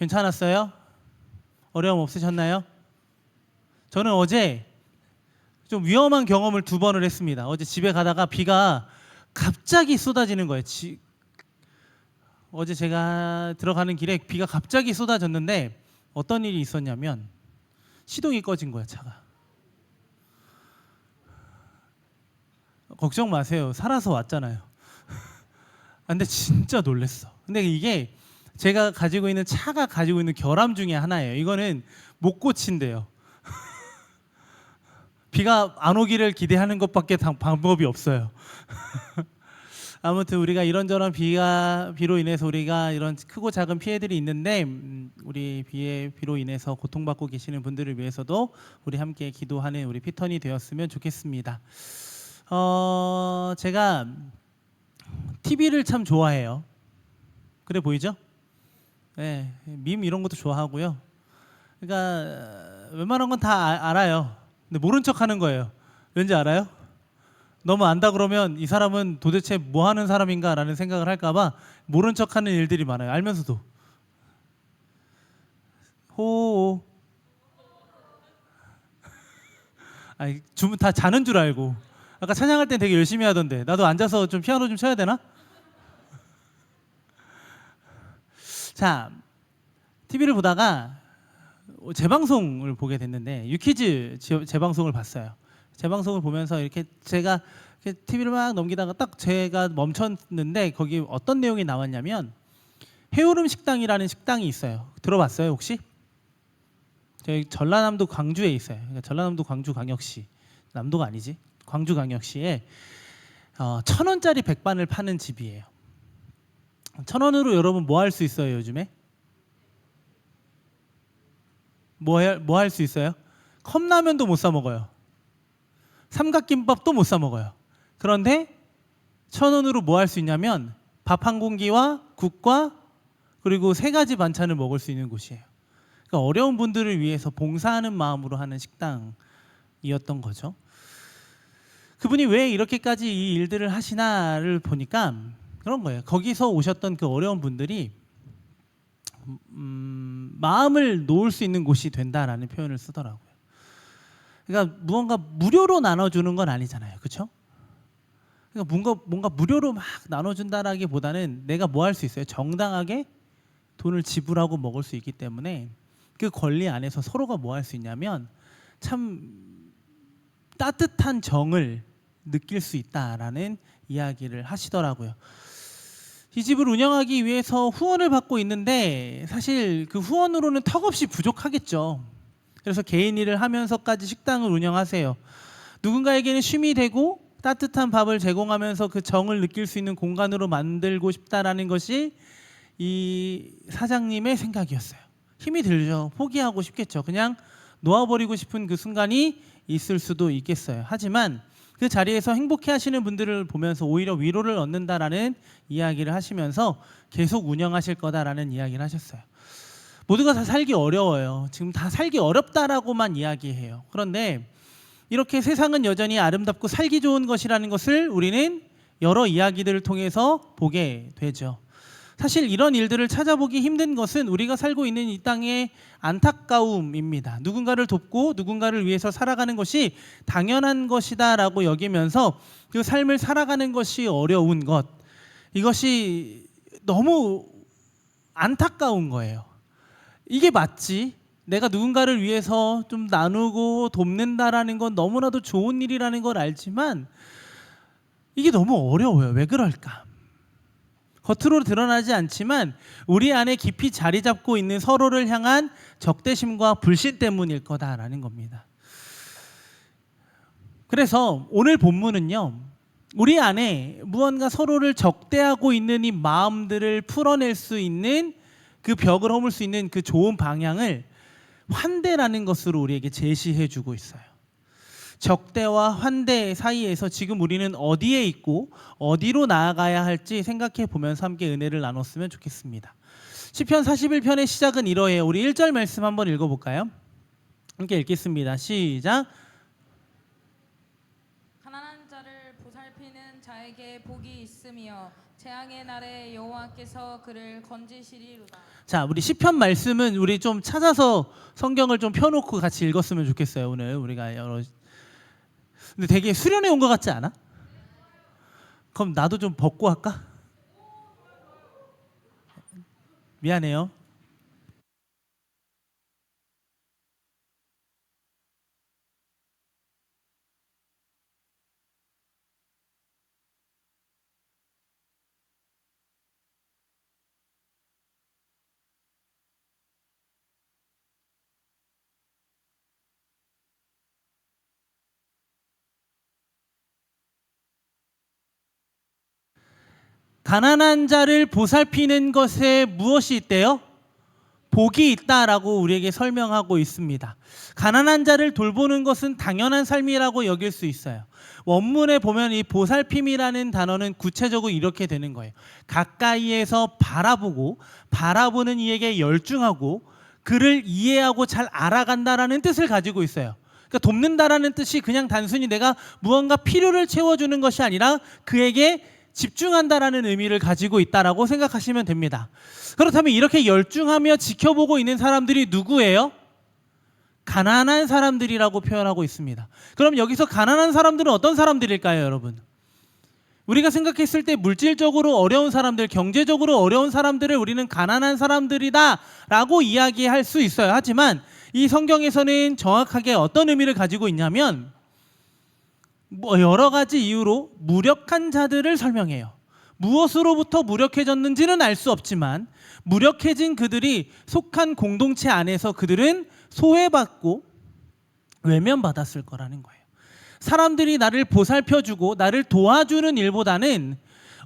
괜찮았어요? 어려움 없으셨나요? 저는 어제 좀 위험한 경험을 2번을 했습니다. 어제 집에 가다가 비가 갑자기 쏟아지는 거예요. 어제 제가 들어가는 길에 비가 갑자기 쏟아졌는데 어떤 일이 있었냐면 시동이 꺼진 거야, 차가. 걱정 마세요. 살아서 왔잖아요. 근데 진짜 놀랬어. 근데 이게 제가 가지고 있는 차가 가지고 있는 결함 중에 하나예요. 이거는 못 고친대요. 비가 안 오기를 기대하는 것밖에 방법이 없어요. 아무튼 우리가 이런저런 비로 인해서 우리가 이런 크고 작은 피해들이 있는데 우리 비로 인해서 고통받고 계시는 분들을 위해서도 우리 함께 기도하는 우리 피턴이 되었으면 좋겠습니다. 제가 TV를 참 좋아해요. 그래 보이죠? 네, 밈 이런 것도 좋아하고요. 그러니까 웬만한 건 다 알아요. 근데 모른 척하는 거예요. 왠지 알아요? 너무 안다 그러면 이 사람은 도대체 뭐 하는 사람인가라는 생각을 할까봐 모른 척하는 일들이 많아요. 알면서도. 호호. 아니, 주문 다 자는 줄 알고. 아까 찬양할 땐 되게 열심히 하던데 나도 앉아서 좀 피아노 좀 쳐야 되나? 자, TV를 보다가 재방송을 보게 됐는데 유퀴즈 재방송을 봤어요. 재방송을 보면서 이렇게 제가 TV를 막 넘기다가 딱 제가 멈췄는데 거기 어떤 내용이 나왔냐면 해오름 식당이라는 식당이 있어요. 들어봤어요 혹시? 저희 전라남도 광주에 있어요. 그러니까 전라남도 광주광역시, 남도가 아니지, 광주광역시에 1,000원짜리 백반을 파는 집이에요. 1,000원으로 여러분 뭐 할 수 있어요 요즘에? 뭐 할 수 있어요? 컵라면도 못 사 먹어요. 삼각김밥도 못 사 먹어요. 그런데 1,000원으로 뭐 할 수 있냐면 밥 한 공기와 국과 그리고 3가지 반찬을 먹을 수 있는 곳이에요. 그러니까 어려운 분들을 위해서 봉사하는 마음으로 하는 식당이었던 거죠. 그분이 왜 이렇게까지 이 일들을 하시나를 보니까 그런 거예요. 거기서 오셨던 그 어려운 분들이 마음을 놓을 수 있는 곳이 된다라는 표현을 쓰더라고요. 그러니까 무언가 무료로 나눠주는 건 아니잖아요, 그렇죠? 그러니까 뭔가 무료로 막 나눠준다라기보다는 내가 뭐 할 수 있어요? 정당하게 돈을 지불하고 먹을 수 있기 때문에 그 권리 안에서 서로가 뭐 할 수 있냐면 참 따뜻한 정을 느낄 수 있다라는 이야기를 하시더라고요. 이 집을 운영하기 위해서 후원을 받고 있는데 사실 그 후원으로는 턱없이 부족하겠죠. 그래서 개인 일을 하면서까지 식당을 운영하세요. 누군가에게는 쉼이 되고 따뜻한 밥을 제공하면서 그 정을 느낄 수 있는 공간으로 만들고 싶다라는 것이 이 사장님의 생각이었어요. 힘이 들죠. 포기하고 싶겠죠. 그냥 놓아버리고 싶은 그 순간이 있을 수도 있겠어요. 하지만 그 자리에서 행복해 하시는 분들을 보면서 오히려 위로를 얻는다라는 이야기를 하시면서 계속 운영하실 거다라는 이야기를 하셨어요. 모두가 다 살기 어려워요. 지금 다 살기 어렵다라고만 이야기해요. 그런데 이렇게 세상은 여전히 아름답고 살기 좋은 것이라는 것을 우리는 여러 이야기들을 통해서 보게 되죠. 사실 이런 일들을 찾아보기 힘든 것은 우리가 살고 있는 이 땅의 안타까움입니다. 누군가를 돕고 누군가를 위해서 살아가는 것이 당연한 것이다라고 여기면서 그 삶을 살아가는 것이 어려운 것, 이것이 너무 안타까운 거예요. 이게 맞지? 내가 누군가를 위해서 좀 나누고 돕는다라는 건 너무나도 좋은 일이라는 걸 알지만 이게 너무 어려워요. 왜 그럴까? 겉으로 드러나지 않지만 우리 안에 깊이 자리 잡고 있는 서로를 향한 적대심과 불신 때문일 거다라는 겁니다. 그래서 오늘 본문은요, 우리 안에 무언가 서로를 적대하고 있는 이 마음들을 풀어낼 수 있는 그 벽을 허물 수 있는 그 좋은 방향을 환대라는 것으로 우리에게 제시해 주고 있어요. 적대와 환대 사이에서 지금 우리는 어디에 있고 어디로 나아가야 할지 생각해 보면서 함께 은혜를 나눴으면 좋겠습니다. 시편 41편의 시작은 이러해요. 우리 1절 말씀 한번 읽어볼까요? 함께 읽겠습니다. 시작. 가난한 자를 보살피는 자에게 복이 있으며 재앙의 날에 여호와께서 그를 건지시리로다. 자, 우리 시편 말씀은 우리 좀 찾아서 성경을 좀 펴놓고 같이 읽었으면 좋겠어요. 오늘 우리가 여러 근데 되게 수련회 온 것 같지 않아? 그럼 나도 좀 벗고 할까? 미안해요. 가난한 자를 보살피는 것에 무엇이 있대요? 복이 있다라고 우리에게 설명하고 있습니다. 가난한 자를 돌보는 것은 당연한 삶이라고 여길 수 있어요. 원문에 보면 이 보살핌이라는 단어는 구체적으로 이렇게 되는 거예요. 가까이에서 바라보고 바라보는 이에게 열중하고 그를 이해하고 잘 알아간다라는 뜻을 가지고 있어요. 그러니까 돕는다라는 뜻이 그냥 단순히 내가 무언가 필요를 채워주는 것이 아니라 그에게 집중한다라는 의미를 가지고 있다라고 생각하시면 됩니다. 그렇다면 이렇게 열중하며 지켜보고 있는 사람들이 누구예요? 가난한 사람들이라고 표현하고 있습니다. 그럼 여기서 가난한 사람들은 어떤 사람들일까요, 여러분? 우리가 생각했을 때 물질적으로 어려운 사람들, 경제적으로 어려운 사람들을 우리는 가난한 사람들이다라고 이야기할 수 있어요. 하지만 이 성경에서는 정확하게 어떤 의미를 가지고 있냐면 여러 가지 이유로 무력한 자들을 설명해요. 무엇으로부터 무력해졌는지는 알 수 없지만 무력해진 그들이 속한 공동체 안에서 그들은 소외받고 외면받았을 거라는 거예요. 사람들이 나를 보살펴주고 나를 도와주는 일보다는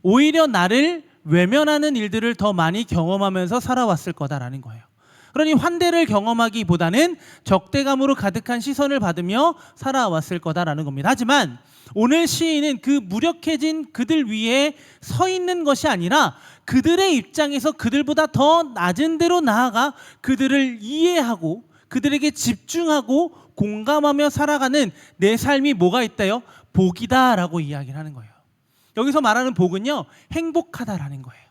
오히려 나를 외면하는 일들을 더 많이 경험하면서 살아왔을 거다라는 거예요. 그러니 환대를 경험하기보다는 적대감으로 가득한 시선을 받으며 살아왔을 거다라는 겁니다. 하지만 오늘 시인은 그 무력해진 그들 위에 서 있는 것이 아니라 그들의 입장에서 그들보다 더 낮은 데로 나아가 그들을 이해하고 그들에게 집중하고 공감하며 살아가는 내 삶이 뭐가 있다요? 복이다라고 이야기를 하는 거예요. 여기서 말하는 복은요, 행복하다라는 거예요.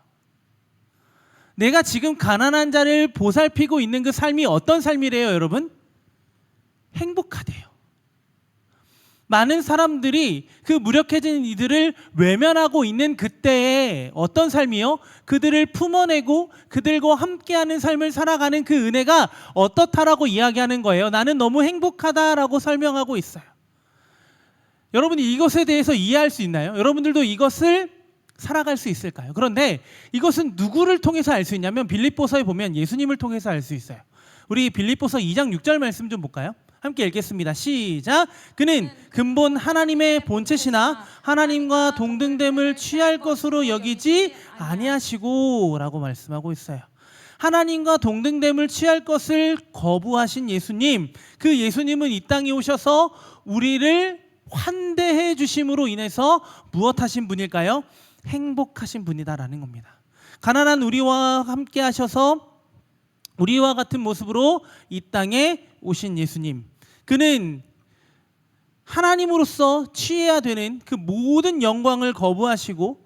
내가 지금 가난한 자를 보살피고 있는 그 삶이 어떤 삶이래요, 여러분? 행복하대요. 많은 사람들이 그 무력해진 이들을 외면하고 있는 그때에 어떤 삶이요? 그들을 품어내고 그들과 함께하는 삶을 살아가는 그 은혜가 어떻다라고 이야기하는 거예요. 나는 너무 행복하다라고 설명하고 있어요. 여러분이 이것에 대해서 이해할 수 있나요? 여러분들도 이것을 살아갈 수 있을까요? 그런데 이것은 누구를 통해서 알 수 있냐면 빌립보서에 보면 예수님을 통해서 알 수 있어요. 우리 빌립보서 2장 6절 말씀 좀 볼까요? 함께 읽겠습니다. 시작. 그는 근본 하나님의 본체시나 하나님과 동등됨을 취할 것으로 여기지 아니하시고 라고 말씀하고 있어요. 하나님과 동등됨을 취할 것을 거부하신 예수님, 그 예수님은 이 땅에 오셔서 우리를 환대해 주심으로 인해서 무엇 하신 분일까요? 행복하신 분이다라는 겁니다. 가난한 우리와 함께 하셔서 우리와 같은 모습으로 이 땅에 오신 예수님, 그는 하나님으로서 취해야 되는 그 모든 영광을 거부하시고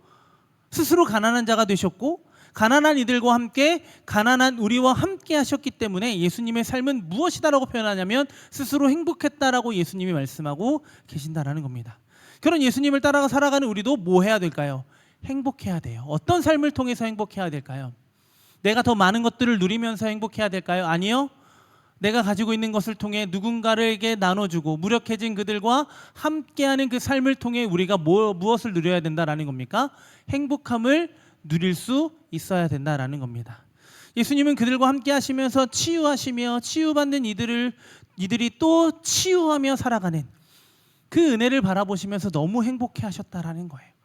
스스로 가난한 자가 되셨고 가난한 이들과 함께 가난한 우리와 함께 하셨기 때문에 예수님의 삶은 무엇이다라고 표현하냐면 스스로 행복했다라고 예수님이 말씀하고 계신다라는 겁니다. 그런 예수님을 따라가 살아가는 우리도 뭐 해야 될까요? 행복해야 돼요. 어떤 삶을 통해서 행복해야 될까요? 내가 더 많은 것들을 누리면서 행복해야 될까요? 아니요. 내가 가지고 있는 것을 통해 누군가에게 나눠주고 무력해진 그들과 함께하는 그 삶을 통해 우리가 무엇을 누려야 된다라는 겁니까? 행복함을 누릴 수 있어야 된다라는 겁니다. 예수님은 그들과 함께 하시면서 치유하시며 치유받는 이들이 또 치유하며 살아가는 그 은혜를 바라보시면서 너무 행복해 하셨다라는 거예요.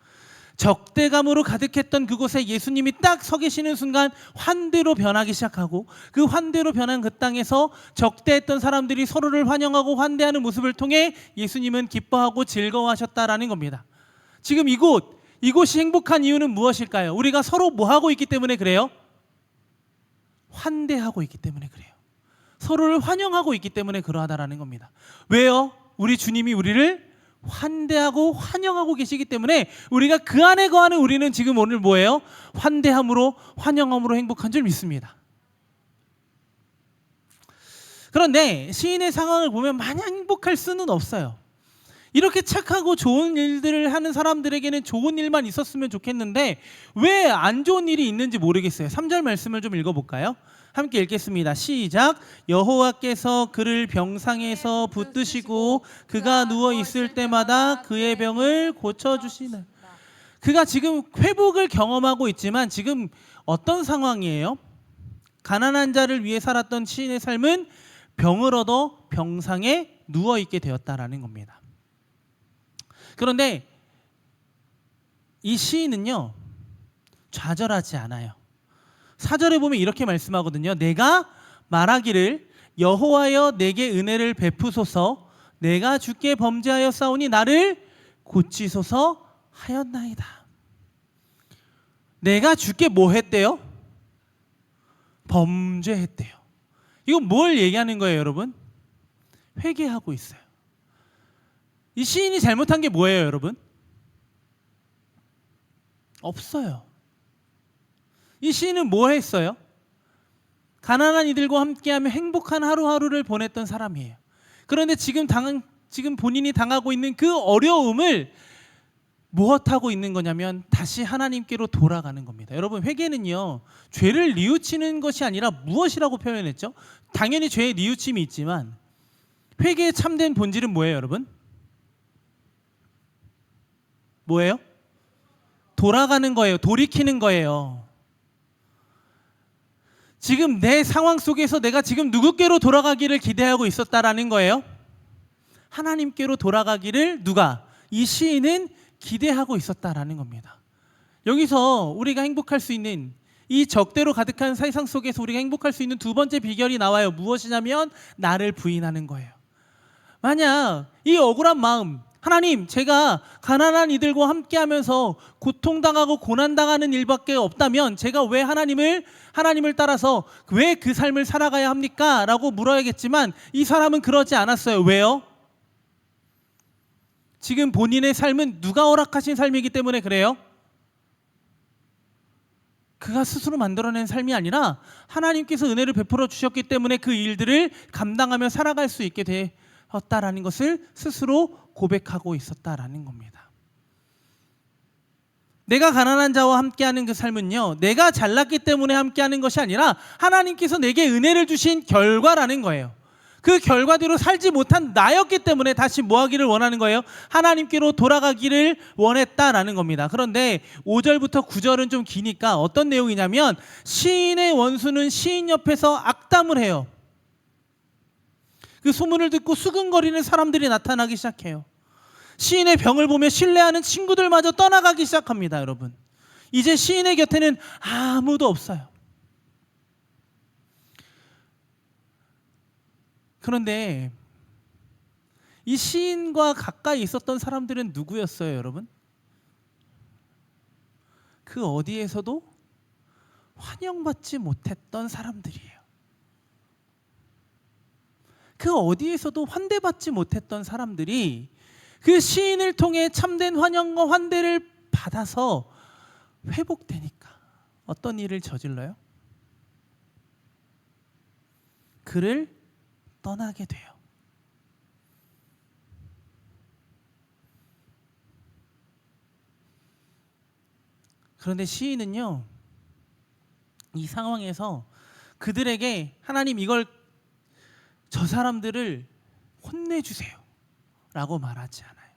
적대감으로 가득했던 그곳에 예수님이 딱 서 계시는 순간 환대로 변하기 시작하고 그 환대로 변한 그 땅에서 적대했던 사람들이 서로를 환영하고 환대하는 모습을 통해 예수님은 기뻐하고 즐거워하셨다라는 겁니다. 지금 이곳이 행복한 이유는 무엇일까요? 우리가 서로 뭐 하고 있기 때문에 그래요? 환대하고 있기 때문에 그래요. 서로를 환영하고 있기 때문에 그러하다라는 겁니다. 왜요? 우리 주님이 우리를 환대하고 환영하고 계시기 때문에 우리가 그 안에 거하는 우리는 지금 오늘 뭐예요? 환대함으로 환영함으로 행복한 줄 믿습니다. 그런데 시인의 상황을 보면 마냥 행복할 수는 없어요. 이렇게 착하고 좋은 일들을 하는 사람들에게는 좋은 일만 있었으면 좋겠는데 왜 안 좋은 일이 있는지 모르겠어요. 3절 말씀을 좀 읽어볼까요? 함께 읽겠습니다. 시작. 여호와께서 그를 병상에서 붙드시고 그가 누워 있을 때마다 그의 병을 고쳐주시는. 그가 지금 회복을 경험하고 있지만 지금 어떤 상황이에요? 가난한 자를 위해 살았던 시인의 삶은 병을 얻어 병상에 누워 있게 되었다라는 겁니다. 그런데 이 시인은요 좌절하지 않아요. 4절에 보면 이렇게 말씀하거든요. 내가 말하기를 여호와여 내게 은혜를 베푸소서, 내가 주께 범죄하여 싸우니 나를 고치소서 하였나이다. 내가 주께 뭐 했대요? 범죄했대요. 이건 뭘 얘기하는 거예요, 여러분? 회개하고 있어요. 이 시인이 잘못한 게 뭐예요, 여러분? 없어요. 이 시인은 뭐 했어요? 가난한 이들과 함께하며 행복한 하루하루를 보냈던 사람이에요. 그런데 지금 본인이 당하고 있는 그 어려움을 무엇하고 있는 거냐면 다시 하나님께로 돌아가는 겁니다. 여러분, 회개는요 죄를 뉘우치는 것이 아니라 무엇이라고 표현했죠? 당연히 죄의 뉘우침이 있지만 회개의 참된 본질은 뭐예요, 여러분? 뭐예요? 돌아가는 거예요. 돌이키는 거예요. 지금 내 상황 속에서 내가 지금 누구께로 돌아가기를 기대하고 있었다라는 거예요. 하나님께로 돌아가기를 누가? 이 시인은 기대하고 있었다라는 겁니다. 여기서 우리가 행복할 수 있는 이 적대로 가득한 세상 속에서 우리가 행복할 수 있는 두 번째 비결이 나와요. 무엇이냐면 나를 부인하는 거예요. 만약 이 억울한 마음, 하나님, 제가 가난한 이들과 함께하면서 고통당하고 고난당하는 일밖에 없다면 제가 왜 하나님을 따라서 왜 그 삶을 살아가야 합니까? 라고 물어야겠지만 이 사람은 그러지 않았어요. 왜요? 지금 본인의 삶은 누가 허락하신 삶이기 때문에 그래요? 그가 스스로 만들어낸 삶이 아니라 하나님께서 은혜를 베풀어 주셨기 때문에 그 일들을 감당하며 살아갈 수 있게 되었다라는 것을 스스로 고백하고 있었다라는 겁니다. 내가 가난한 자와 함께하는 그 삶은요, 내가 잘났기 때문에 함께하는 것이 아니라 하나님께서 내게 은혜를 주신 결과라는 거예요. 그 결과대로 살지 못한 나였기 때문에 다시 뭐 하기를 원하는 거예요? 하나님께로 돌아가기를 원했다라는 겁니다. 그런데 5절부터 9절은 좀 기니까 어떤 내용이냐면 시인의 원수는 시인 옆에서 악담을 해요. 그 소문을 듣고 수근거리는 사람들이 나타나기 시작해요. 시인의 병을 보며 신뢰하는 친구들마저 떠나가기 시작합니다. 여러분, 이제 시인의 곁에는 아무도 없어요. 그런데 이 시인과 가까이 있었던 사람들은 누구였어요, 여러분? 그 어디에서도 환영받지 못했던 사람들이에요. 그 어디에서도 환대받지 못했던 사람들이 그 시인을 통해 참된 환영과 환대를 받아서 회복되니까 어떤 일을 저질러요? 그를 떠나게 돼요. 그런데 시인은요, 이 상황에서 그들에게 하나님 저 사람들을 혼내주세요 라고 말하지 않아요.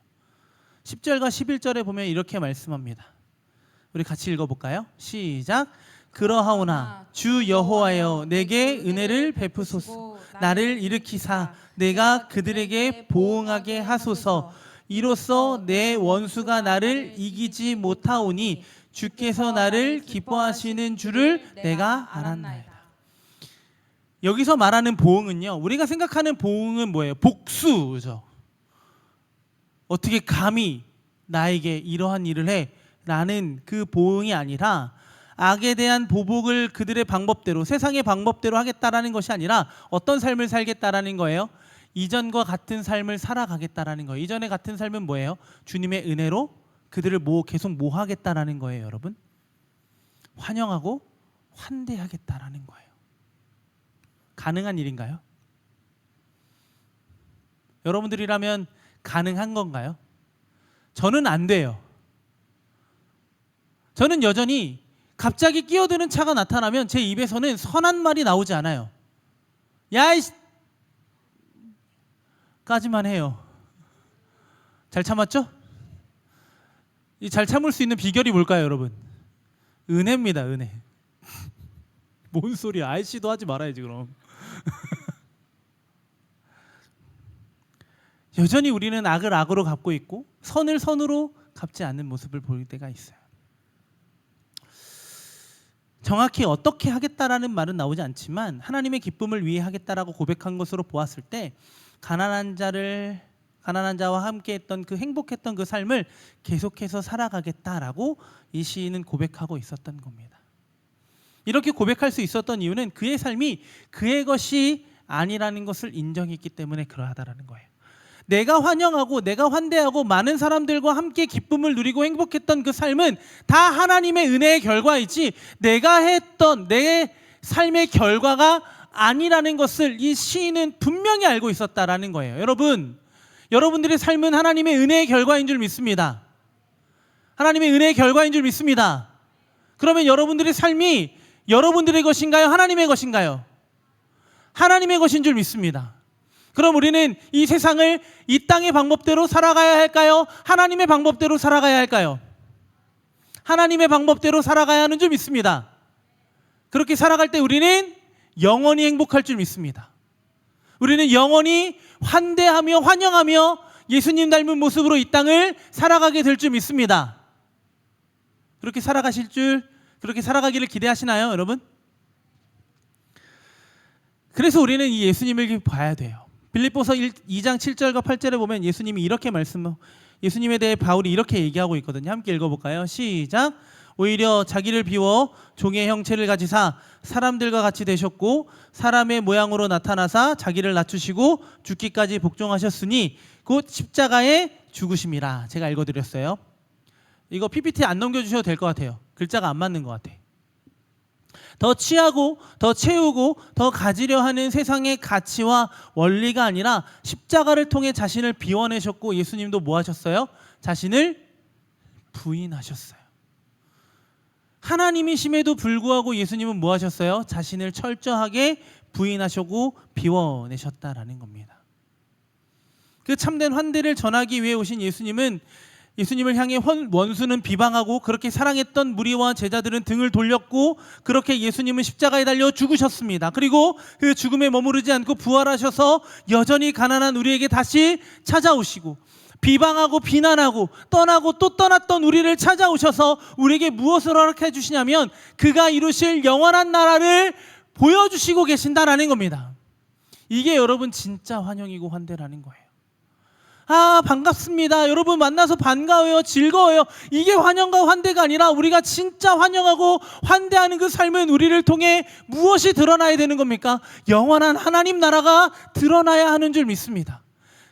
10절과 11절에 보면 이렇게 말씀합니다. 우리 같이 읽어볼까요? 시작. 그러하오나 주 여호와여 내게 은혜를 베푸소서, 나를 일으키사 내가 그들에게 보응하게 하소서. 이로써 내 원수가 나를 이기지 못하오니 주께서 나를 기뻐하시는 줄을 내가 알았나이다. 여기서 말하는 보응은요, 우리가 생각하는 보응은 뭐예요? 복수죠. 어떻게 감히 나에게 이러한 일을 해? 라는 그 보응이 아니라 악에 대한 보복을 그들의 방법대로, 세상의 방법대로 하겠다라는 것이 아니라 어떤 삶을 살겠다라는 거예요? 이전과 같은 삶을 살아가겠다라는 거예요. 이전의 같은 삶은 뭐예요? 주님의 은혜로 그들을 계속 모하겠다라는 거예요, 여러분. 환영하고 환대하겠다라는 거예요. 가능한 일인가요? 여러분들이라면 가능한 건가요? 저는 안 돼요. 저는 여전히 갑자기 끼어드는 차가 나타나면 제 입에서는 선한 말이 나오지 않아요. 야이 까지만 해요. 잘 참았죠? 이 잘 참을 수 있는 비결이 뭘까요, 여러분? 은혜입니다, 은혜. 뭔 소리야? 아이씨도 하지 말아야지 그럼. 여전히 우리는 악을 악으로 갚고 있고 선을 선으로 갚지 않는 모습을 볼 때가 있어요. 정확히 어떻게 하겠다라는 말은 나오지 않지만 하나님의 기쁨을 위해 하겠다라고 고백한 것으로 보았을 때 가난한 자와 함께했던 그 행복했던 그 삶을 계속해서 살아가겠다라고 이 시인은 고백하고 있었던 겁니다. 이렇게 고백할 수 있었던 이유는 그의 삶이 그의 것이 아니라는 것을 인정했기 때문에 그러하다라는 거예요. 내가 환영하고 내가 환대하고 많은 사람들과 함께 기쁨을 누리고 행복했던 그 삶은 다 하나님의 은혜의 결과이지 내가 했던 내 삶의 결과가 아니라는 것을 이 시인은 분명히 알고 있었다라는 거예요. 여러분들의 삶은 하나님의 은혜의 결과인 줄 믿습니다. 하나님의 은혜의 결과인 줄 믿습니다. 그러면 여러분들의 삶이 여러분들의 것인가요? 하나님의 것인가요? 하나님의 것인 줄 믿습니다. 그럼 우리는 이 세상을 이 땅의 방법대로 살아가야 할까요? 하나님의 방법대로 살아가야 할까요? 하나님의 방법대로 살아가야 하는 줄 믿습니다. 그렇게 살아갈 때 우리는 영원히 행복할 줄 믿습니다. 우리는 영원히 환대하며 환영하며 예수님 닮은 모습으로 이 땅을 살아가게 될 줄 믿습니다. 그렇게 살아가기를 기대하시나요, 여러분? 그래서 우리는 이 예수님을 봐야 돼요. 빌립보서 2장 7절과 8절에 보면 예수님에 대해 바울이 이렇게 얘기하고 있거든요. 함께 읽어볼까요? 시작. 오히려 자기를 비워 종의 형체를 가지사 사람들과 같이 되셨고 사람의 모양으로 나타나사 자기를 낮추시고 죽기까지 복종하셨으니 곧 십자가에 죽으심이라. 제가 읽어드렸어요. 이거 PPT 안 넘겨주셔도 될 것 같아요. 글자가 안 맞는 것 같아. 더 취하고 더 채우고 더 가지려 하는 세상의 가치와 원리가 아니라 십자가를 통해 자신을 비워내셨고 예수님도 뭐 하셨어요? 자신을 부인하셨어요. 하나님이심에도 불구하고 예수님은 뭐 하셨어요? 자신을 철저하게 부인하시고 비워내셨다라는 겁니다. 그 참된 환대를 전하기 위해 오신 예수님을 향해 원수는 비방하고 그렇게 사랑했던 무리와 제자들은 등을 돌렸고 그렇게 예수님은 십자가에 달려 죽으셨습니다. 그리고 그 죽음에 머무르지 않고 부활하셔서 여전히 가난한 우리에게 다시 찾아오시고 비방하고 비난하고 떠나고 또 떠났던 우리를 찾아오셔서 우리에게 무엇을 허락해 주시냐면 그가 이루실 영원한 나라를 보여주시고 계신다라는 겁니다. 이게 여러분 진짜 환영이고 환대라는 거예요. 아, 반갑습니다. 여러분 만나서 반가워요. 즐거워요. 이게 환영과 환대가 아니라 우리가 진짜 환영하고 환대하는 그 삶은 우리를 통해 무엇이 드러나야 되는 겁니까? 영원한 하나님 나라가 드러나야 하는 줄 믿습니다.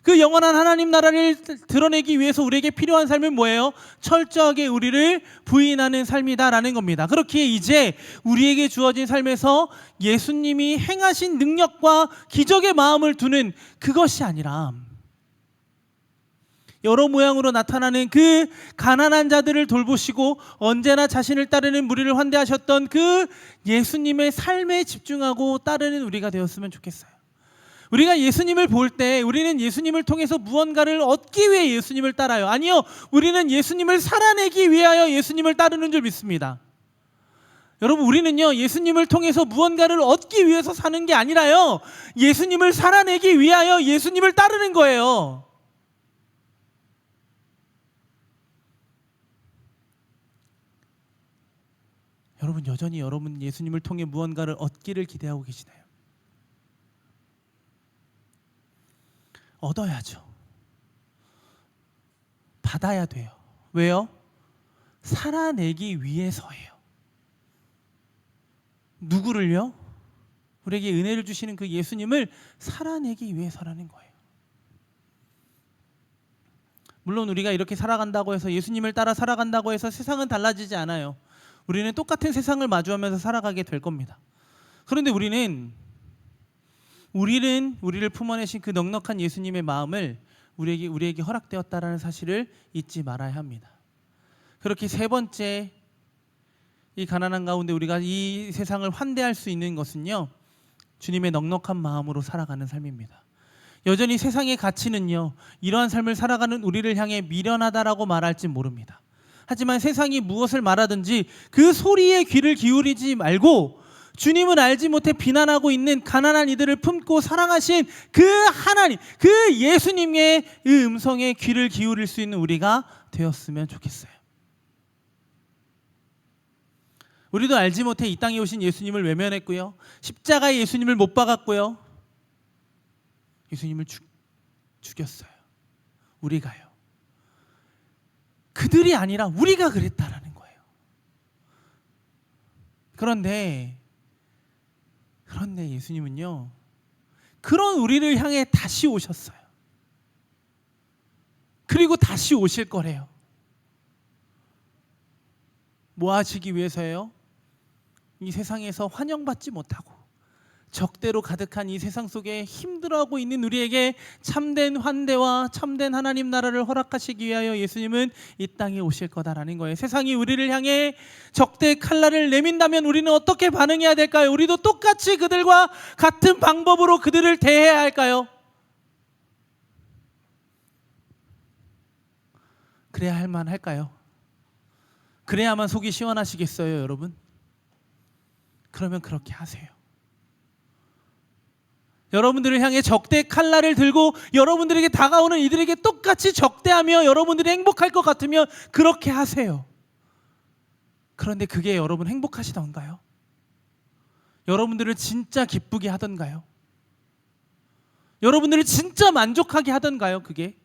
그 영원한 하나님 나라를 드러내기 위해서 우리에게 필요한 삶은 뭐예요? 철저하게 우리를 부인하는 삶이다라는 겁니다. 그렇기에 이제 우리에게 주어진 삶에서 예수님이 행하신 능력과 기적의 마음을 두는 그것이 아니라 여러 모양으로 나타나는 그 가난한 자들을 돌보시고 언제나 자신을 따르는 무리를 환대하셨던 그 예수님의 삶에 집중하고 따르는 우리가 되었으면 좋겠어요. 우리가 예수님을 볼 때 우리는 예수님을 통해서 무언가를 얻기 위해 예수님을 따라요. 아니요, 우리는 예수님을 살아내기 위하여 예수님을 따르는 줄 믿습니다. 여러분, 우리는요 예수님을 통해서 무언가를 얻기 위해서 사는 게 아니라요 예수님을 살아내기 위하여 예수님을 따르는 거예요. 여러분, 여전히 여러분 예수님을 통해 무언가를 얻기를 기대하고 계시나요? 얻어야죠. 받아야 돼요. 왜요? 살아내기 위해서예요. 누구를요? 우리에게 은혜를 주시는 그 예수님을 살아내기 위해서라는 거예요. 물론 우리가 이렇게 살아간다고 해서 예수님을 따라 살아간다고 해서 세상은 달라지지 않아요. 우리는 똑같은 세상을 마주하면서 살아가게 될 겁니다. 그런데 우리는 우리를 품어내신 그 넉넉한 예수님의 마음을 우리에게 허락되었다라는 사실을 잊지 말아야 합니다. 그렇게 세 번째, 이 가난한 가운데 우리가 이 세상을 환대할 수 있는 것은요, 주님의 넉넉한 마음으로 살아가는 삶입니다. 여전히 세상의 가치는요, 이러한 삶을 살아가는 우리를 향해 미련하다라고 말할지 모릅니다. 하지만 세상이 무엇을 말하든지 그 소리에 귀를 기울이지 말고 주님을 알지 못해 비난하고 있는 가난한 이들을 품고 사랑하신 그 하나님, 그 예수님의 그 음성에 귀를 기울일 수 있는 우리가 되었으면 좋겠어요. 우리도 알지 못해 이 땅에 오신 예수님을 외면했고요, 십자가에 예수님을 못 박았고요, 예수님을 죽였어요. 우리가요. 그들이 아니라 우리가 그랬다라는 거예요. 그런데 예수님은요, 그런 우리를 향해 다시 오셨어요. 그리고 다시 오실 거래요. 뭐 하시기 위해서예요? 이 세상에서 환영받지 못하고 적대로 가득한 이 세상 속에 힘들어하고 있는 우리에게 참된 환대와 참된 하나님 나라를 허락하시기 위하여 예수님은 이 땅에 오실 거다라는 거예요. 세상이 우리를 향해 적대의 칼날을 내민다면 우리는 어떻게 반응해야 될까요? 우리도 똑같이 그들과 같은 방법으로 그들을 대해야 할까요? 그래야 할 만할까요? 그래야만 속이 시원하시겠어요, 여러분? 그러면 그렇게 하세요. 여러분들을 향해 적대의 칼날을 들고 여러분들에게 다가오는 이들에게 똑같이 적대하며 여러분들이 행복할 것 같으면 그렇게 하세요. 그런데 그게 여러분 행복하시던가요? 여러분들을 진짜 기쁘게 하던가요? 여러분들을 진짜 만족하게 하던가요? 그게?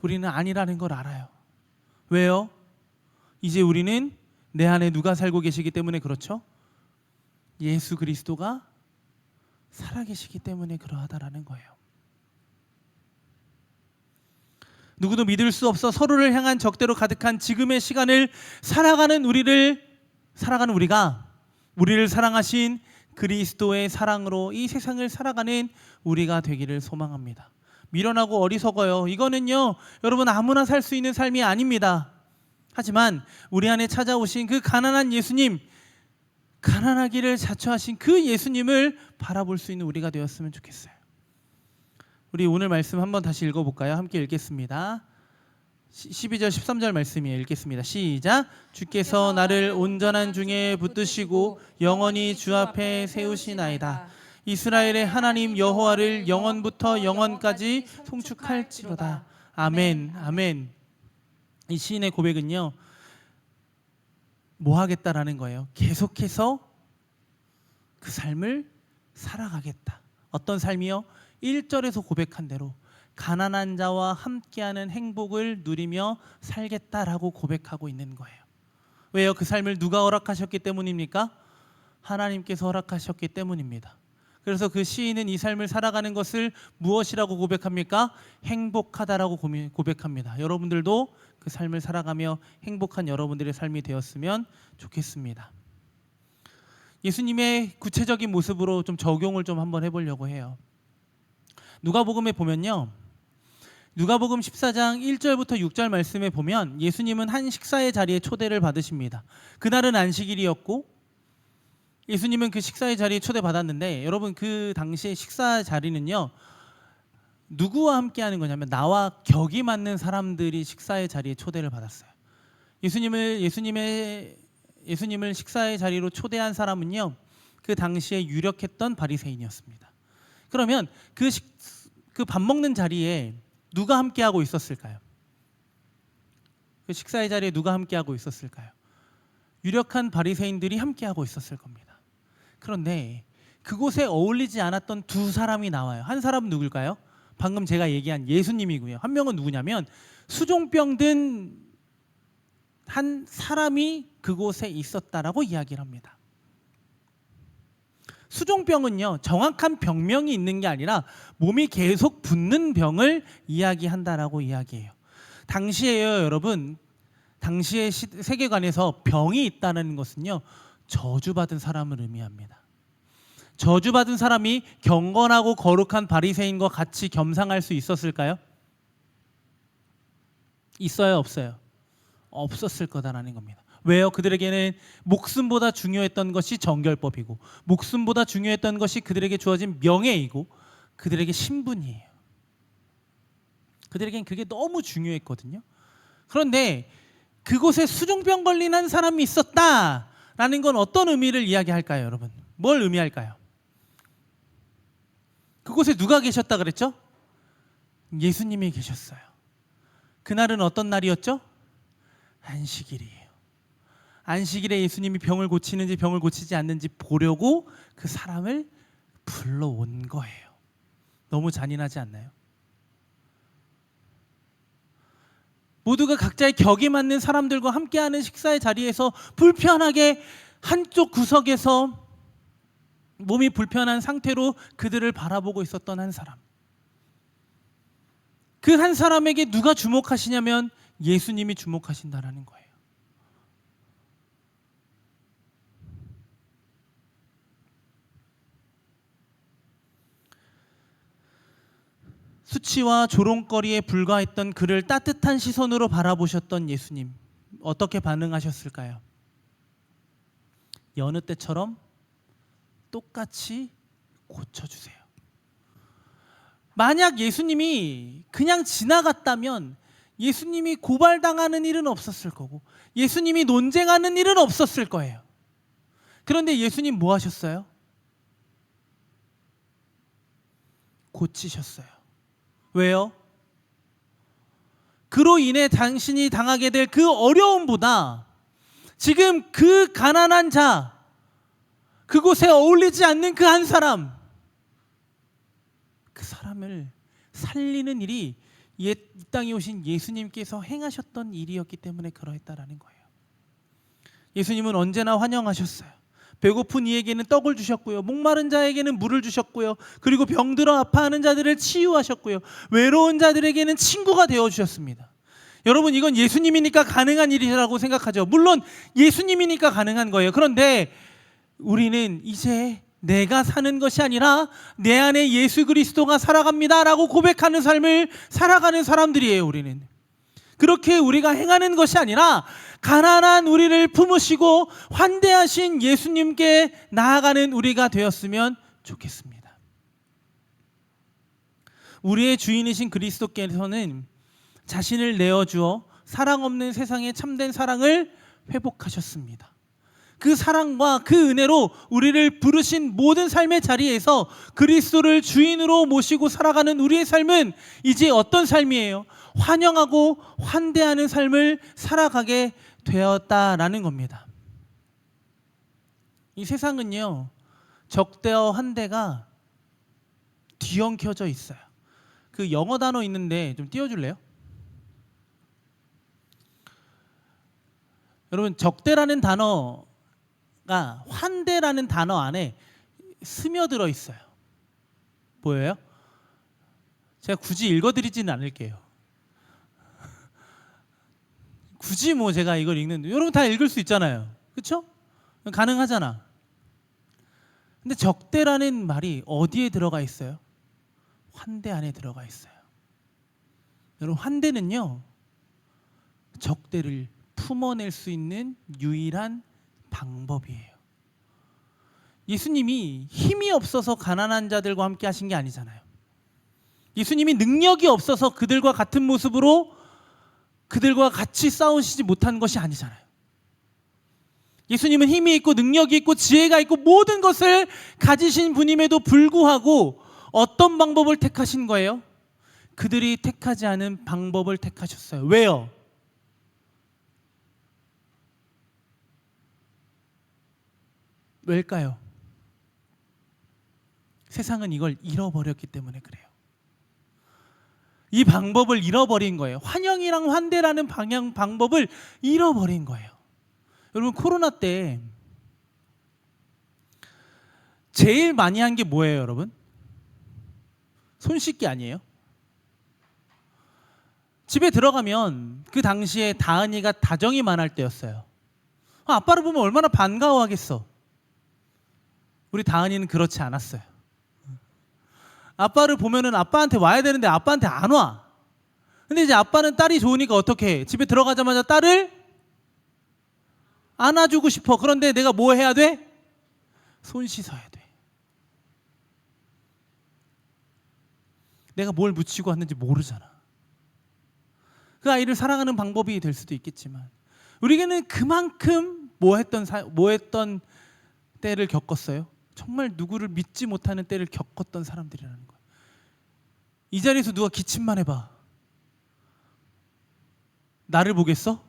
우리는 아니라는 걸 알아요. 왜요? 이제 우리는 내 안에 누가 살고 계시기 때문에 그렇죠? 예수 그리스도가 살아계시기 때문에 그러하다라는 거예요. 누구도 믿을 수 없어 서로를 향한 적대로 가득한 지금의 시간을 살아가는 우리가 우리를 사랑하신 그리스도의 사랑으로 이 세상을 살아가는 우리가 되기를 소망합니다. 미련하고 어리석어요. 이거는요, 여러분 아무나 살 수 있는 삶이 아닙니다. 하지만 우리 안에 찾아오신 그 가난한 예수님, 가난하기를 자처하신 그 예수님을 바라볼 수 있는 우리가 되었으면 좋겠어요. 우리 오늘 말씀 한번 다시 읽어볼까요? 함께 읽겠습니다. 12절 13절 말씀이에요. 읽겠습니다. 시작. 주께서 나를 온전한 중에 붙드시고 영원히 주 앞에 세우시나이다. 이스라엘의 하나님 여호와를 영원부터 영원까지 송축할지로다. 아멘. 아멘. 이 시인의 고백은요, 뭐 하겠다라는 거예요. 계속해서 그 삶을 살아가겠다. 어떤 삶이요? 1절에서 고백한 대로 가난한 자와 함께하는 행복을 누리며 살겠다라고 고백하고 있는 거예요. 왜요? 그 삶을 누가 허락하셨기 때문입니까? 하나님께서 허락하셨기 때문입니다. 그래서 그 시인은 이 삶을 살아가는 것을 무엇이라고 고백합니까? 행복하다라고 고백합니다. 여러분들도 그 삶을 살아가며 행복한 여러분들의 삶이 되었으면 좋겠습니다. 예수님의 구체적인 모습으로 좀 적용을 좀 한번 해보려고 해요. 누가복음에 보면요, 누가복음 14장 1절부터 6절 말씀에 보면 예수님은 한 식사의 자리에 초대를 받으십니다. 그날은 안식일이었고 예수님은 그 식사의 자리에 초대받았는데, 여러분 그 당시에 식사 자리는요, 누구와 함께 하는 거냐면 나와 격이 맞는 사람들이 식사의 자리에 초대를 받았어요. 예수님을 식사의 자리로 초대한 사람은요, 그 당시에 유력했던 바리새인이었습니다. 그러면 그 밥 먹는 자리에 누가 함께 하고 있었을까요? 그 식사의 자리에 누가 함께 하고 있었을까요? 유력한 바리새인들이 함께 하고 있었을 겁니다. 그런데 그곳에 어울리지 않았던 두 사람이 나와요. 한 사람은 누굴까요? 방금 제가 얘기한 예수님이고요. 한 명은 누구냐면 수종병 든 한 사람이 그곳에 있었다라고 이야기를 합니다. 수종병은요, 정확한 병명이 있는 게 아니라 몸이 계속 붓는 병을 이야기한다라고 이야기해요. 당시에요, 여러분, 당시의 세계관에서 병이 있다는 것은요, 저주받은 사람을 의미합니다. 저주받은 사람이 경건하고 거룩한 바리새인과 같이 겸상할 수 있었을까요? 있어요, 없어요? 없었을 거다라는 겁니다. 왜요? 그들에게는 목숨보다 중요했던 것이 정결법이고, 목숨보다 중요했던 것이 그들에게 주어진 명예이고, 그들에게 신분이에요. 그들에겐 그게 너무 중요했거든요. 그런데 그곳에 수종병 걸린 한 사람이 있었다라는 건 어떤 의미를 이야기할까요, 여러분? 뭘 의미할까요? 그곳에 누가 계셨다 그랬죠? 예수님이 계셨어요. 그날은 어떤 날이었죠? 안식일이에요. 안식일에 예수님이 병을 고치는지 병을 고치지 않는지 보려고 그 사람을 불러온 거예요. 너무 잔인하지 않나요? 모두가 각자의 격에 맞는 사람들과 함께하는 식사의 자리에서 불편하게 한쪽 구석에서 몸이 불편한 상태로 그들을 바라보고 있었던 한 사람. 그 한 사람에게 누가 주목하시냐면 예수님이 주목하신다라는 거예요. 수치와 조롱거리에 불과했던 그를 따뜻한 시선으로 바라보셨던 예수님, 어떻게 반응하셨을까요? 여느 때처럼 똑같이 고쳐주세요. 만약 예수님이 그냥 지나갔다면 예수님이 고발당하는 일은 없었을 거고, 예수님이 논쟁하는 일은 없었을 거예요. 그런데 예수님 뭐 하셨어요? 고치셨어요. 왜요? 그로 인해 당신이 당하게 될 그 어려움보다 지금 그 가난한 자, 그곳에 어울리지 않는 그 한 사람, 그 사람을 살리는 일이 이 땅에 오신 예수님께서 행하셨던 일이었기 때문에 그러했다라는 거예요. 예수님은 언제나 환영하셨어요. 배고픈 이에게는 떡을 주셨고요, 목마른 자에게는 물을 주셨고요, 그리고 병들어 아파하는 자들을 치유하셨고요, 외로운 자들에게는 친구가 되어주셨습니다. 여러분, 이건 예수님이니까 가능한 일이라고 생각하죠. 물론 예수님이니까 가능한 거예요. 그런데 우리는 이제 내가 사는 것이 아니라 내 안에 예수 그리스도가 살아갑니다 라고 고백하는 삶을 살아가는 사람들이에요. 우리는 그렇게 우리가 행하는 것이 아니라 가난한 우리를 품으시고 환대하신 예수님께 나아가는 우리가 되었으면 좋겠습니다. 우리의 주인이신 그리스도께서는 자신을 내어주어 사랑 없는 세상에 참된 사랑을 회복하셨습니다. 그 사랑과 그 은혜로 우리를 부르신 모든 삶의 자리에서 그리스도를 주인으로 모시고 살아가는 우리의 삶은 이제 어떤 삶이에요? 환영하고 환대하는 삶을 살아가게 되었다라는 겁니다. 이 세상은요, 적대와 환대가 뒤엉켜져 있어요. 그 영어 단어 있는데 좀 띄워줄래요? 여러분, 적대라는 단어가 환대라는 단어 안에 스며들어 있어요. 보여요? 제가 굳이 읽어드리지는 않을게요. 굳이 뭐 제가 이걸 읽는데 여러분 다 읽을 수 있잖아요. 그렇죠? 가능하잖아. 근데 적대라는 말이 어디에 들어가 있어요? 환대 안에 들어가 있어요. 여러분, 환대는요, 적대를 품어낼 수 있는 유일한 방법이에요. 예수님이 힘이 없어서 가난한 자들과 함께 하신 게 아니잖아요. 예수님이 능력이 없어서 그들과 같은 모습으로 그들과 같이 싸우시지 못한 것이 아니잖아요. 예수님은 힘이 있고 능력이 있고 지혜가 있고 모든 것을 가지신 분임에도 불구하고 어떤 방법을 택하신 거예요? 그들이 택하지 않은 방법을 택하셨어요. 왜요? 왜일까요? 세상은 이걸 잃어버렸기 때문에 그래요. 이 방법을 잃어버린 거예요. 환영이랑 환대라는 방법을 잃어버린 거예요. 여러분, 코로나 때 제일 많이 한 게 뭐예요, 여러분? 손 씻기 아니에요? 집에 들어가면 그 당시에 다은이가 다정이만 할 때였어요. 아빠를 보면 얼마나 반가워하겠어. 우리 다은이는 그렇지 않았어요. 아빠를 보면은 아빠한테 와야 되는데 아빠한테 안 와. 근데 이제 아빠는 딸이 좋으니까 어떻게 해? 집에 들어가자마자 딸을 안아주고 싶어. 그런데 내가 뭐 해야 돼? 손 씻어야 돼. 내가 뭘 묻히고 왔는지 모르잖아. 그 아이를 사랑하는 방법이 될 수도 있겠지만 우리에게는 그만큼 뭐 했던 때를 겪었어요. 정말 누구를 믿지 못하는 때를 겪었던 사람들이라는 거예요. 이 자리에서 누가 기침만 해봐. 나를 보겠어?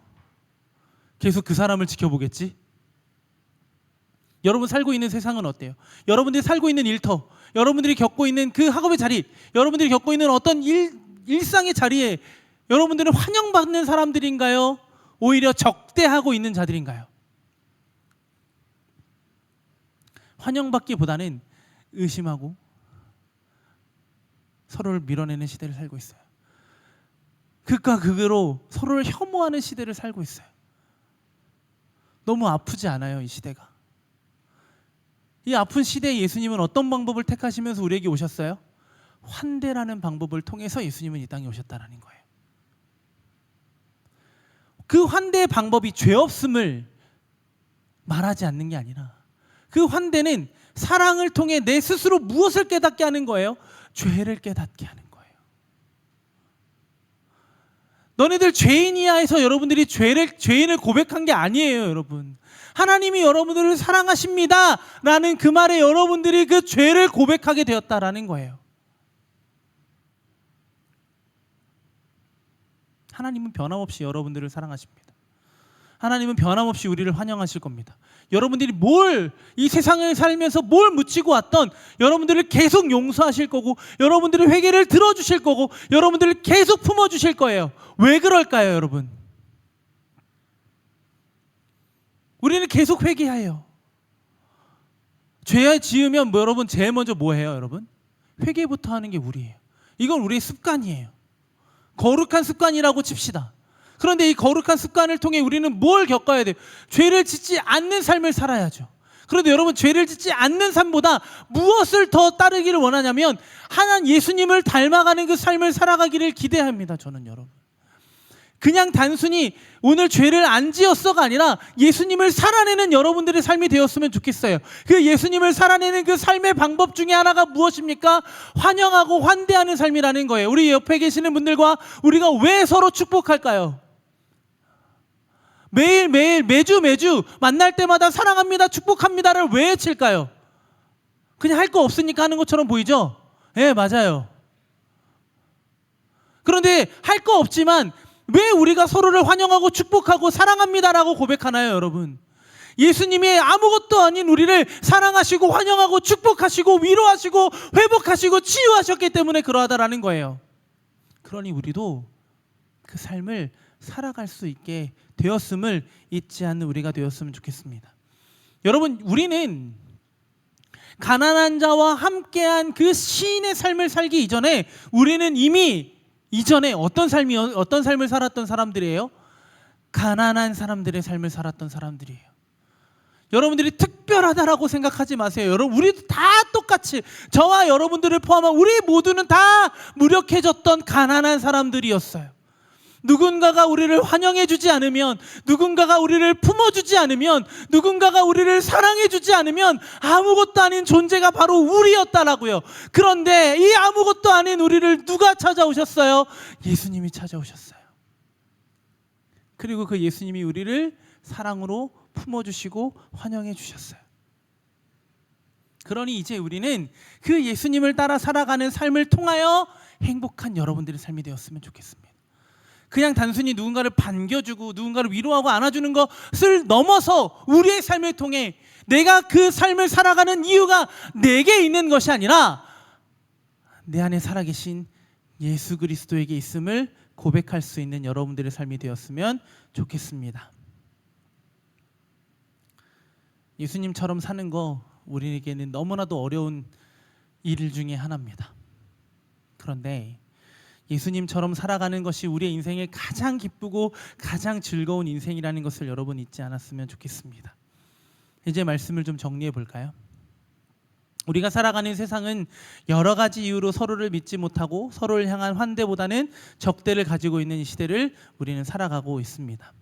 계속 그 사람을 지켜보겠지? 여러분 살고 있는 세상은 어때요? 여러분들이 살고 있는 일터, 여러분들이 겪고 있는 그 학업의 자리, 여러분들이 겪고 있는 어떤 일상의 자리에 여러분들은 환영받는 사람들인가요? 오히려 적대하고 있는 자들인가요? 환영받기보다는 의심하고 서로를 밀어내는 시대를 살고 있어요. 극과 극으로 서로를 혐오하는 시대를 살고 있어요. 너무 아프지 않아요, 이 시대가? 이 아픈 시대에 예수님은 어떤 방법을 택하시면서 우리에게 오셨어요? 환대라는 방법을 통해서 예수님은 이 땅에 오셨다는 거예요. 그 환대의 방법이 죄 없음을 말하지 않는 게 아니라 그 환대는 사랑을 통해 내 스스로 무엇을 깨닫게 하는 거예요? 죄를 깨닫게 하는 거예요. 너네들 죄인이야 해서 여러분들이 죄인을 고백한 게 아니에요, 여러분. 하나님이 여러분들을 사랑하십니다 라는 그 말에 여러분들이 그 죄를 고백하게 되었다라는 거예요. 하나님은 변함없이 여러분들을 사랑하십니다. 하나님은 변함없이 우리를 환영하실 겁니다. 여러분들이 이 세상을 살면서 뭘 묻히고 왔던 여러분들을 계속 용서하실 거고, 여러분들의 회개를 들어주실 거고, 여러분들을 계속 품어주실 거예요. 왜 그럴까요, 여러분? 우리는 계속 회개해요. 죄 지으면 여러분 제일 먼저 뭐 해요, 여러분? 회개부터 하는 게 우리예요. 이건 우리의 습관이에요. 거룩한 습관이라고 칩시다. 그런데 이 거룩한 습관을 통해 우리는 뭘 겪어야 돼요? 죄를 짓지 않는 삶을 살아야죠. 그런데 여러분, 죄를 짓지 않는 삶보다 무엇을 더 따르기를 원하냐면 하나님 예수님을 닮아가는 그 삶을 살아가기를 기대합니다. 저는 여러분, 그냥 단순히 오늘 죄를 안 지었어가 아니라 예수님을 살아내는 여러분들의 삶이 되었으면 좋겠어요. 그 예수님을 살아내는 그 삶의 방법 중에 하나가 무엇입니까? 환영하고 환대하는 삶이라는 거예요. 우리 옆에 계시는 분들과 우리가 왜 서로 축복할까요? 매일매일 매주 만날 때마다 사랑합니다, 축복합니다를 왜 외칠까요? 그냥 할 거 없으니까 하는 것처럼 보이죠? 예, 맞아요. 그런데 할 거 없지만 왜 우리가 서로를 환영하고 축복하고 사랑합니다라고 고백하나요, 여러분? 예수님이 아무것도 아닌 우리를 사랑하시고 환영하고 축복하시고 위로하시고 회복하시고 치유하셨기 때문에 그러하다라는 거예요. 그러니 우리도 그 삶을 살아갈 수 있게 되었음을 잊지 않는 우리가 되었으면 좋겠습니다. 여러분, 우리는 가난한 자와 함께한 그 시인의 삶을 살기 이전에 우리는 이미 이전에 어떤 삶을 살았던 사람들이에요? 가난한 사람들의 삶을 살았던 사람들이에요. 여러분들이 특별하다라고 생각하지 마세요. 여러분, 우리도 다 똑같이, 저와 여러분들을 포함한 우리 모두는 다 무력해졌던 가난한 사람들이었어요. 누군가가 우리를 환영해주지 않으면, 누군가가 우리를 품어주지 않으면, 누군가가 우리를 사랑해주지 않으면 아무것도 아닌 존재가 바로 우리였다라고요. 그런데 이 아무것도 아닌 우리를 누가 찾아오셨어요? 예수님이 찾아오셨어요. 그리고 그 예수님이 우리를 사랑으로 품어주시고 환영해 주셨어요. 그러니 이제 우리는 그 예수님을 따라 살아가는 삶을 통하여 행복한 여러분들의 삶이 되었으면 좋겠습니다. 그냥 단순히 누군가를 반겨주고 누군가를 위로하고 안아주는 것을 넘어서 우리의 삶을 통해 내가 그 삶을 살아가는 이유가 내게 있는 것이 아니라 내 안에 살아계신 예수 그리스도에게 있음을 고백할 수 있는 여러분들의 삶이 되었으면 좋겠습니다. 예수님처럼 사는 거 우리에게는 너무나도 어려운 일 중에 하나입니다. 그런데 예수님처럼 살아가는 것이 우리의 인생의 가장 기쁘고 가장 즐거운 인생이라는 것을 여러분 잊지 않았으면 좋겠습니다. 이제 말씀을 좀 정리해 볼까요? 우리가 살아가는 세상은 여러 가지 이유로 서로를 믿지 못하고 서로를 향한 환대보다는 적대를 가지고 있는 이 시대를 우리는 살아가고 있습니다.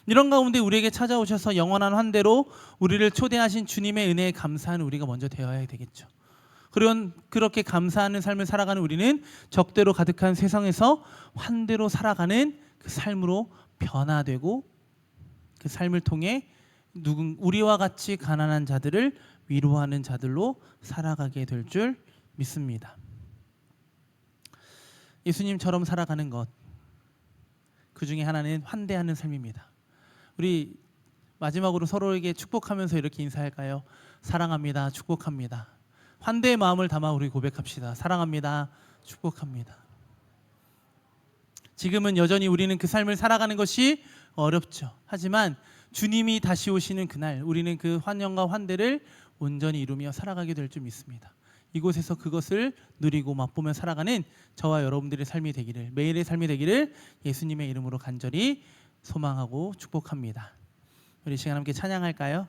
이런 가운데 우리에게 찾아오셔서 영원한 환대로 우리를 초대하신 주님의 은혜에 감사하는 우리가 먼저 되어야 되겠죠. 그렇게 감사하는 삶을 살아가는 우리는 적대로 가득한 세상에서 환대로 살아가는 그 삶으로 변화되고 그 삶을 통해 우리와 같이 가난한 자들을 위로하는 자들로 살아가게 될 줄 믿습니다. 예수님처럼 살아가는 것, 그 중에 하나는 환대하는 삶입니다. 우리 마지막으로 서로에게 축복하면서 이렇게 인사할까요? 사랑합니다. 축복합니다. 환대의 마음을 담아 우리 고백합시다. 사랑합니다. 축복합니다. 지금은 여전히 우리는 그 삶을 살아가는 것이 어렵죠. 하지만 주님이 다시 오시는 그날 우리는 그 환영과 환대를 온전히 이루며 살아가게 될 줄 믿습니다. 이곳에서 그것을 누리고 맛보며 살아가는 저와 여러분들의 삶이 되기를, 매일의 삶이 되기를 예수님의 이름으로 간절히 소망하고 축복합니다. 우리 시간 함께 찬양할까요?